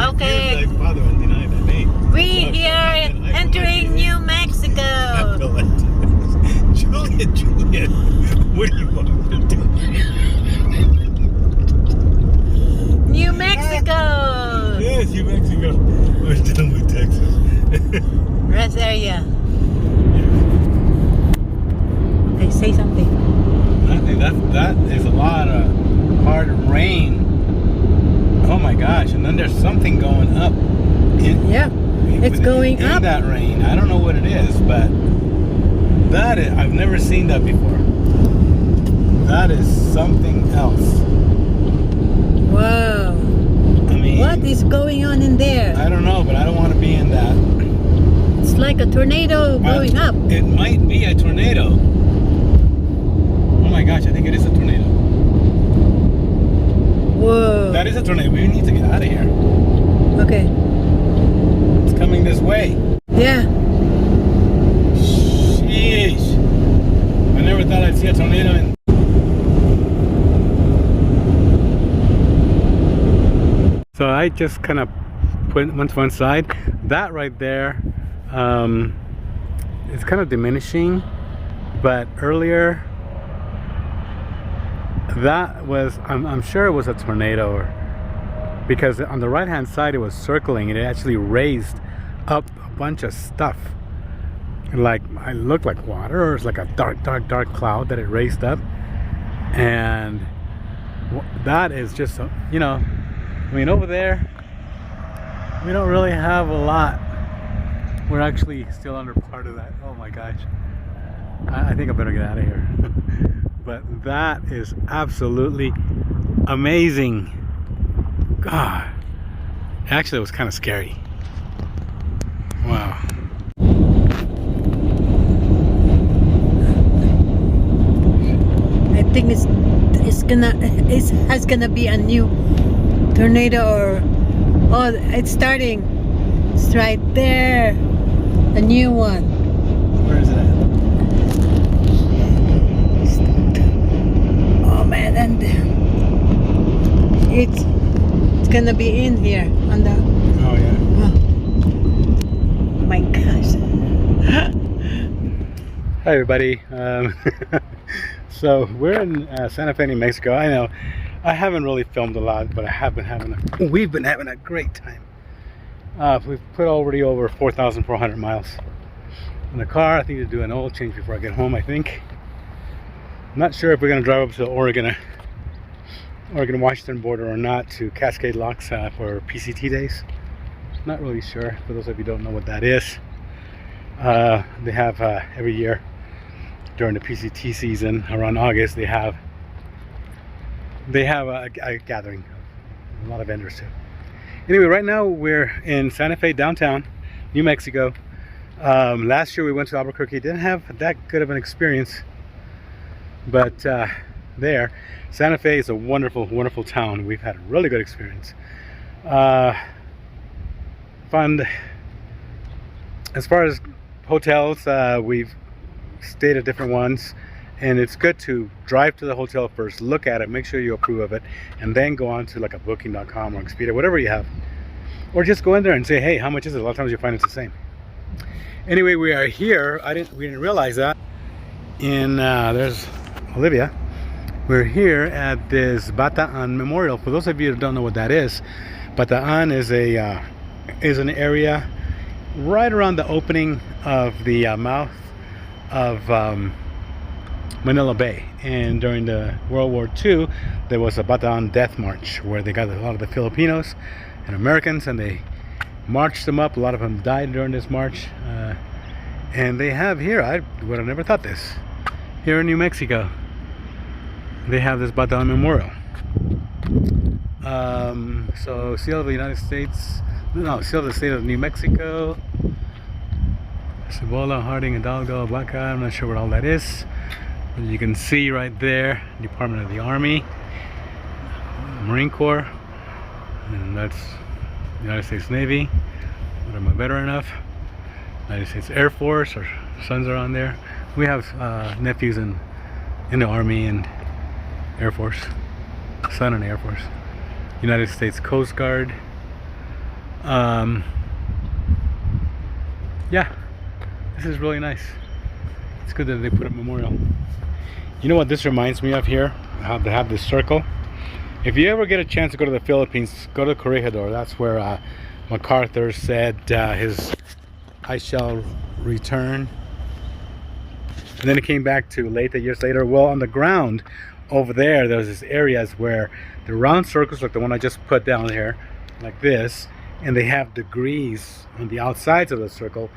Okay. Like father will deny that name. We here entering New Mexico. Juliet, what do you want me to do? New Mexico. Yes, New Mexico. We're done with Texas. Rest area. Okay, say something. I think that is a lot of hard rain. Oh my gosh! And then there's something going up. It's going up. In that rain. I don't know what it is, but that is, I've never seen that before. That is something else. Wow. I mean, what is going on in there? I don't know, but I don't want to be in that. It's like a tornado going up. It might be a tornado. Oh my gosh, I think it is a tornado. Whoa. That is a tornado. We need to get out of here. Okay. It's coming this way. Yeah. Sheesh. I never thought I'd see a tornado in. So I just kind of went to one side. That right there is kind of diminishing, but earlier that was, I'm sure it was a tornado, because on the right hand side it was circling and it actually raised up a bunch of stuff. Like, it looked like water, or it's like a dark cloud that it raised up. And that is just, you know, I mean, over there we don't really have a lot. We're actually still under part of that. Oh my gosh, I think I better get out of here. But that is absolutely amazing. God, actually it was kind of scary. Wow. I think it's gonna be a new tornado, or oh, it's starting. It's right there, a new one. Where is it at? Oh man, and it's gonna be in here on the. Oh yeah. Oh my gosh. Hi everybody. So we're in Santa Fe, New Mexico. I know I haven't really filmed a lot, but we've been having a great time. We've put already over 4,400 miles in the car. I think to do an oil change before I get home, I think. I'm not sure if we're going to drive up to the Oregon-Washington border or not, to Cascade Locks for PCT days. Not really sure. For those of you who don't know what that is, they have every year during the PCT season around August, they have a gathering, a lot of vendors too. Anyway, right now we're in Santa Fe downtown, New Mexico. Last year we went to Albuquerque. Didn't have that good of an experience, but there, Santa Fe is a wonderful, wonderful town. We've had a really good experience. Fun. As far as hotels, we've stayed at different ones, and it's good to drive to the hotel first, look at it, make sure you approve of it, and then go on to like a booking.com or Expedia, whatever you have, or just go in there and say, hey, how much is it? A lot of times you find it's the same. Anyway, we are here. We didn't realize that. There's Olivia. We're here at this Bataan Memorial. For those of you who don't know what that is, Bataan is an area right around the opening of the mouth of Manila Bay, and during the World War II there was a Bataan Death March where they got a lot of the Filipinos and Americans and they marched them up. A lot of them died during this march, and they have here, I would have never thought this, here in New Mexico they have this Bataan Memorial. So seal of the United States, no, seal of the state of New Mexico, Cibola, Harding, Hidalgo, Baca. I'm not sure what all that is. But you can see right there, Department of the Army, Marine Corps, and that's United States Navy. But I'm a veteran enough. United States Air Force, our sons are on there. We have nephews in the Army and Air Force, son in the Air Force. United States Coast Guard. Yeah, this is really nice. It's good that they put a memorial. You know what this reminds me of here? How they have this circle. If you ever get a chance to go to the Philippines, go to Corregidor. That's where MacArthur said his "I shall return." And then it came back to years later. Well, on the ground over there, there's this areas where the round circles, like the one I just put down here, like this, and they have degrees on the outsides of the circle,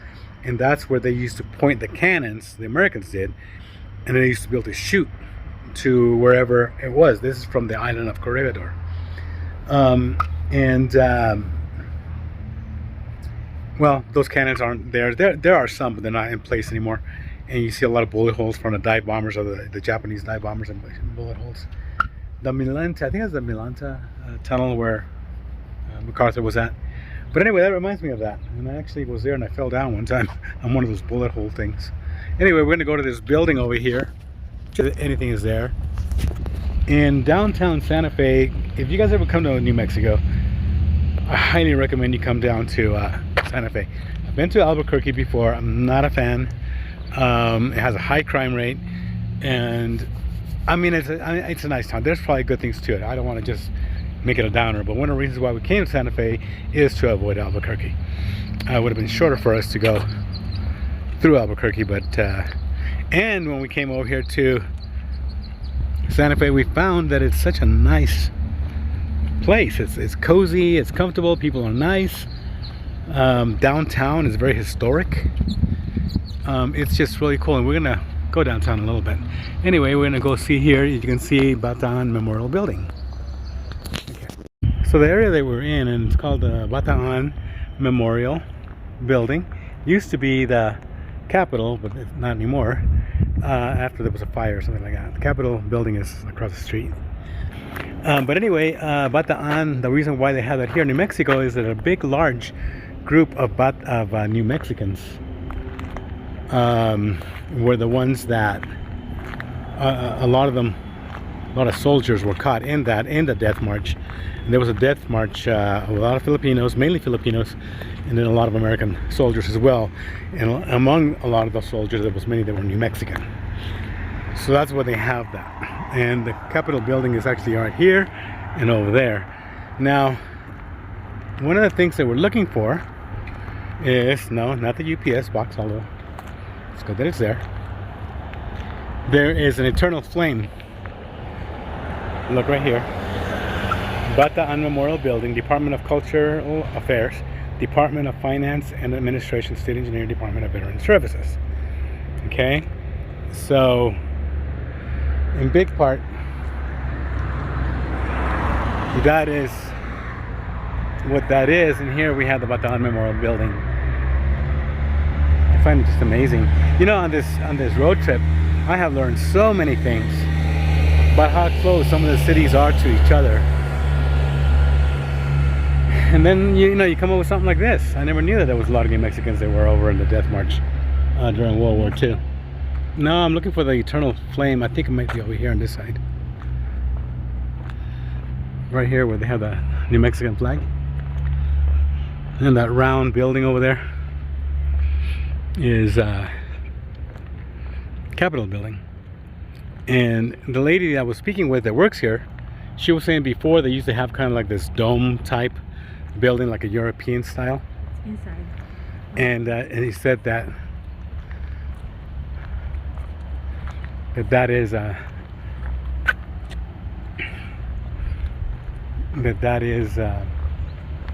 and that's where they used to point the cannons. The Americans did, and they used to be able to shoot to wherever it was. This is from the island of Corregidor, well, those cannons aren't there. There are some, but they're not in place anymore. And you see a lot of bullet holes from the dive bombers, or the Japanese dive bombers, and bullet holes. The Milanta, I think it's the Milanta tunnel where MacArthur was at. But anyway, that reminds me of that. And I actually was there and I fell down one time on one of those bullet hole things. Anyway, we're going to go to this building over here. If anything is there. In downtown Santa Fe, if you guys ever come to New Mexico, I highly recommend you come down to Santa Fe. I've been to Albuquerque before. I'm not a fan. It has a high crime rate, and I mean it's a nice town. There's probably good things to it. I don't want to just make it a downer, but one of the reasons why we came to Santa Fe is to avoid Albuquerque. It would have been shorter for us to go through Albuquerque, but and when we came over here to Santa Fe, we found that it's such a nice place. It's cozy, it's comfortable, people are nice. Downtown is very historic. It's just really cool, and we're gonna go downtown a little bit. Anyway, we're gonna go see here. You can see Bataan Memorial Building. Okay. So the area that we're in, and it's called the Bataan Memorial Building, used to be the Capitol, but it's not anymore. After there was a fire or something like that. The Capitol building is across the street. But anyway, Bataan, the reason why they have that here in New Mexico is that a big, large group of New Mexicans were the ones that a lot of soldiers were caught in the death march. And there was a death march of a lot of Filipinos, mainly Filipinos, and then a lot of American soldiers as well. And among a lot of those soldiers, there was many that were New Mexican. So that's why they have that. And the Capitol building is actually right here and over there. Now, one of the things that we're looking for is, no, not the UPS box, although it's good that it's there. There is an eternal flame. Look right here. Bataan Memorial Building, Department of Cultural Affairs, Department of Finance and Administration, State Engineering, Department of Veteran Services. Okay, so in big part, that is what that is. And here we have the Bataan Memorial Building. I find it just amazing. You know, on this road trip, I have learned so many things about how close some of the cities are to each other. And then you know you come up with something like this. I never knew that there was a lot of New Mexicans that were over in the death march during World War II. No, I'm looking for the eternal flame. I think it might be over here on this side. Right here where they have the New Mexican flag. And that round building over there is Capitol building. And the lady that I was speaking with that works here, she was saying before they used to have kind of like this dome type building, like a European style inside. And he said that is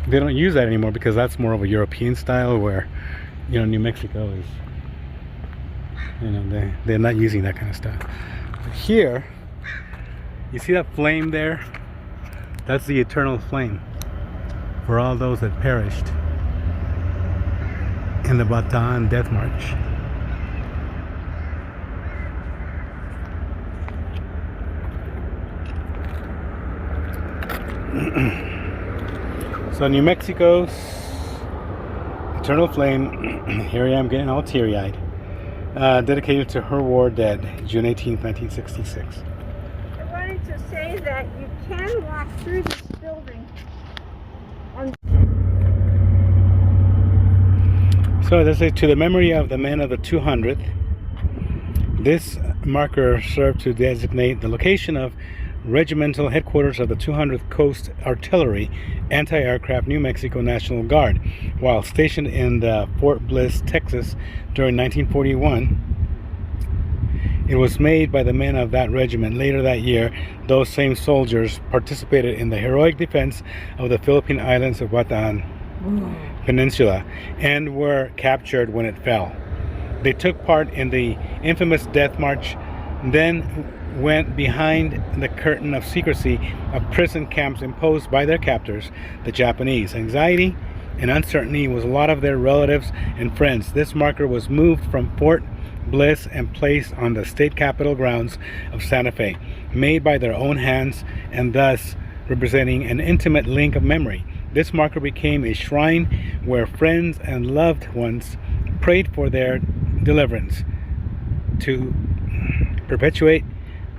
they don't use that anymore because that's more of a European style, where, you know, New Mexico is, you know, they're not using that kind of stuff. But here, you see that flame there? That's the eternal flame for all those that perished in the Bataan Death March. So New Mexico's eternal flame, here I am getting all teary-eyed, dedicated to her war dead, June 18th, 1966. I wanted to say that you can walk through this building. So this is to the memory of the men of the 200th. This marker served to designate the location of regimental headquarters of the 200th Coast Artillery Anti-Aircraft New Mexico National Guard while stationed in Fort Bliss, Texas during 1941. It was made by the men of that regiment. Later that year, those same soldiers participated in the heroic defense of the Philippine islands of Bataan Peninsula and were captured when it fell. They took part in the infamous Death March, then went behind the curtain of secrecy of prison camps imposed by their captors, the Japanese. Anxiety and uncertainty was a lot of their relatives and friends. This marker was moved from Fort Bliss and placed on the state capitol grounds of Santa Fe, made by their own hands and thus representing an intimate link of memory. This marker became a shrine where friends and loved ones prayed for their deliverance, to perpetuate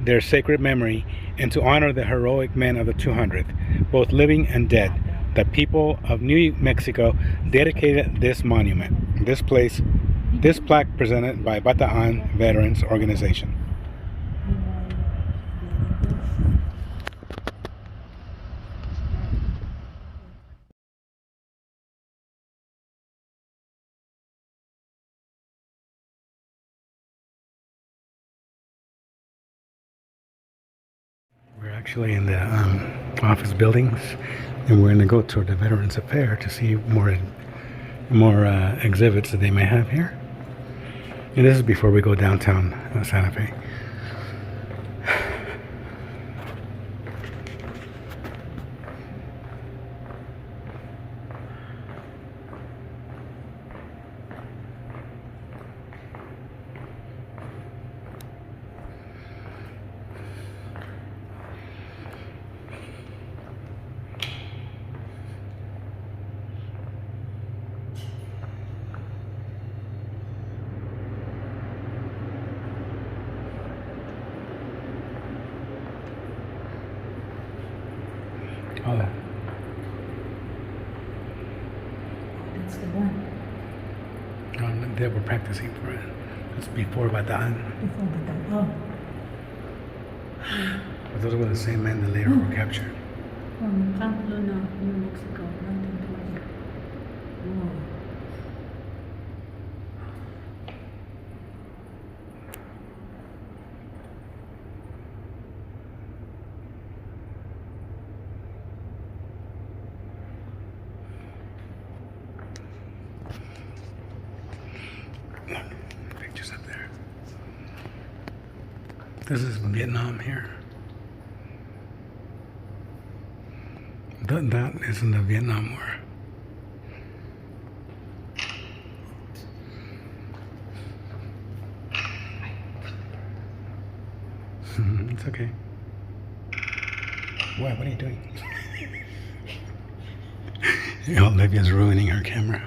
their sacred memory and to honor the heroic men of the 200th, both living and dead. The people of New Mexico dedicated this monument. This plaque presented by Bataan Veterans Organization. We're actually in the office buildings, and we're going to go toward the Veterans Affair to see more exhibits that they may have here. And this is before we go downtown Santa Fe. Oh, That's the one. they were practicing for it. It's before Bataan. Before Bataan. But those were the same men that later were captured. From Camp Luna, New Mexico, 1920. Oh. Look, pictures up there. This is Vietnam here. That is in the Vietnam War. It's okay. What are you doing? Olivia's ruining her camera.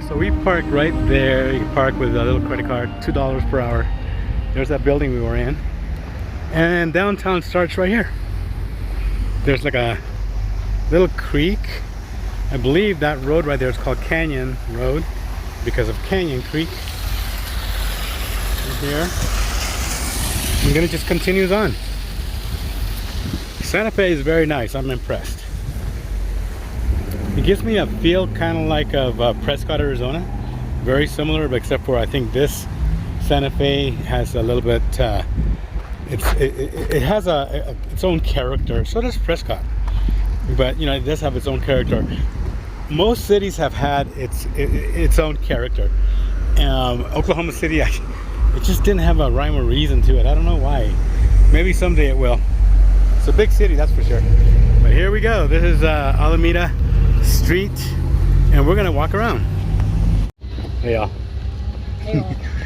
So we parked right there. You can park with a little credit card, $2 per hour. There's that building we were in. And downtown starts right here. There's like a little creek. I believe that road right there is called Canyon Road because of Canyon Creek. Right here. And then it just continues on. Santa Fe is very nice. I'm impressed. It gives me a feel kind of like of Prescott, Arizona. Very similar, but except for I think this Santa Fe has a little bit, it has its own character. So does Prescott. But you know, it does have its own character. most cities have had its own character. Oklahoma City, it just didn't have a rhyme or reason to it. I don't know why. Maybe someday it will. It's a big city, that's for sure. But here we go. This is Alameda Street, and we're gonna walk around. Hey y'all.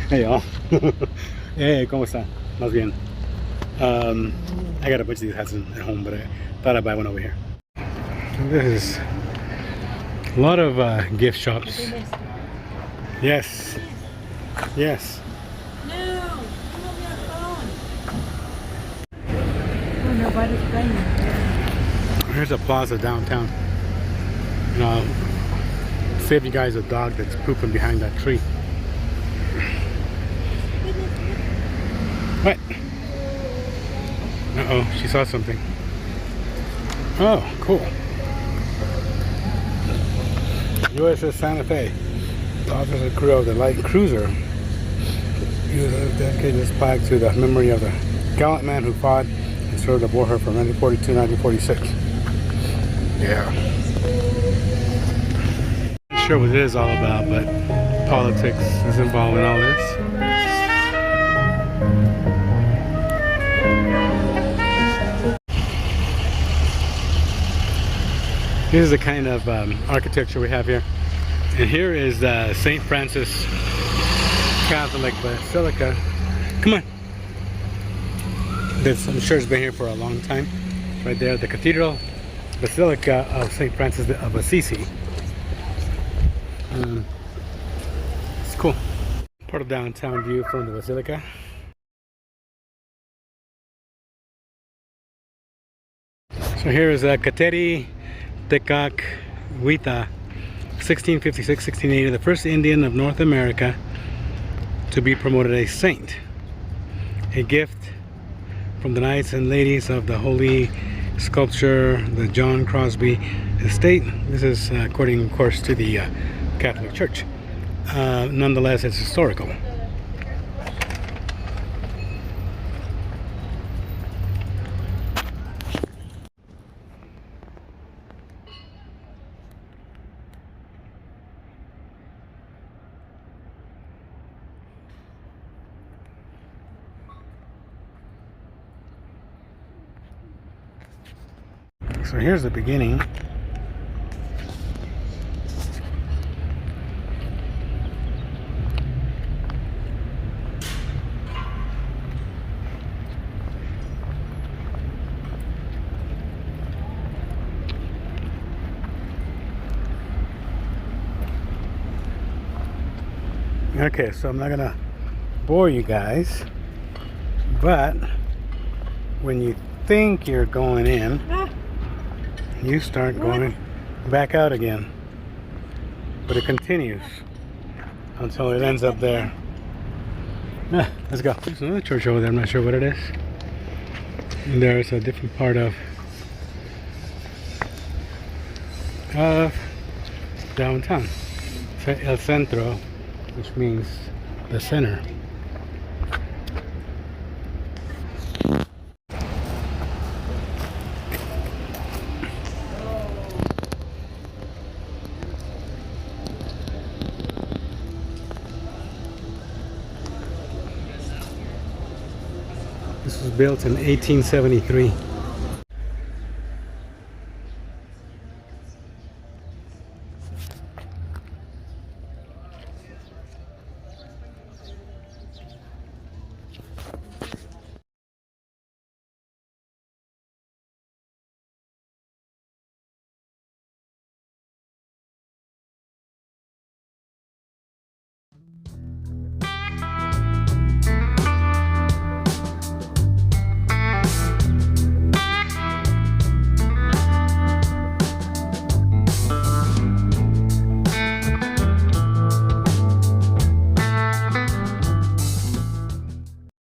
Hey y'all. Hey, ¿cómo está? Más bien. I got a bunch of these hats at home, but I thought I'd buy one over here. This is a lot of gift shops. Yes. Yes. No, come on your phone. Oh, nobody's playing. Here's a plaza downtown. And I'll save you guys a dog that's pooping behind that tree. What? Uh-oh, she saw something. Oh, cool. USS Santa Fe. The officer crew of the light cruiser dedicated this plaque to the memory of the gallant man who fought and served aboard her from 1942 to 1946. Yeah. Not sure what it is all about, but politics is involved in all this. Here's the kind of architecture we have here. And here is St. Francis Catholic Basilica. Come on. This, I'm sure it's been here for a long time. Right there, the Cathedral Basilica of St. Francis of Assisi. It's cool. Part of downtown view from the Basilica. So here is Kateri Tekakwitha, 1656-1680, the first Indian of North America to be promoted a saint. A gift from the Knights and Ladies of the Holy Sculpture, the John Crosby Estate. This is according, of course, to the Catholic Church. Nonetheless, it's historical. So here's the beginning. Okay, so I'm not gonna bore you guys, but when you think you're going in, you start going back out again, but it continues until it ends up there. Let's go. There's another church over there. I'm not sure what it is. And there's a different part of downtown, El Centro, which means the center. This was built in 1873.